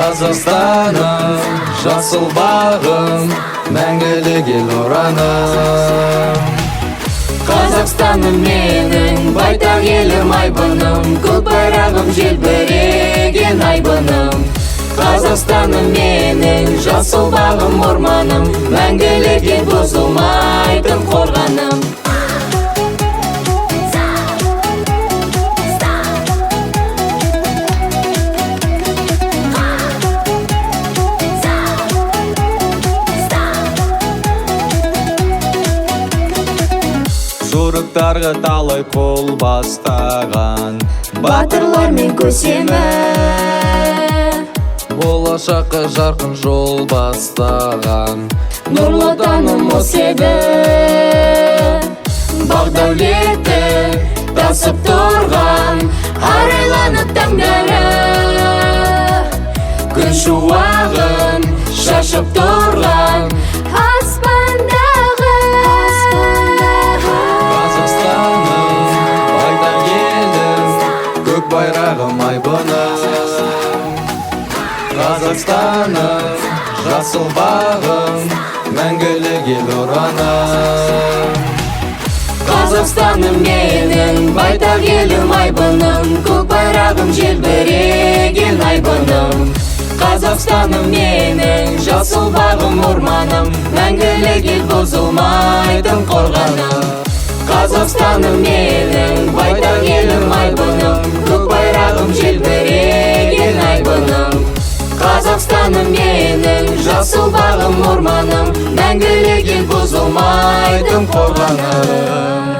Қазақстаным, жасыл бағым, мәңгілік ел ұраным. Қазақстаным менің, байтақ елім айбыным, көк байрағым желбіреген айбыным. Қазақстаным менің, жасыл бағым орманым, мәңгілік ел бұзылмайтын қорғаным. Жорықтарға талай қол бастаған Батырлар мен көсемі, болашаққа жарқын жол бастаған нұрлы отаным осы еді. Бақ дәулеті тасып тұрған, арайланып таңдары, күн шуағын шашып тұрған аспандағы. Қазақстаным, байтақ елім, көк байрағым айбыным. Қазақстаным, жасыл бағым, мәңгілік ел ұраным. Қазақстаным менің, байтақ елім айбыным, көк байрағым желбіреген айбыным. Қазақстаным менің, жасыл бағым орманым, мәңгілік ел бұзылмайтын қорғаным. Қазақстаным менің, байтақ елім айбыным, көк байрағым желбіреген айбыным. Қазақстаным менің, жасыл бағым орманым, мәңгілік ел бұзылмайтын қорғаным.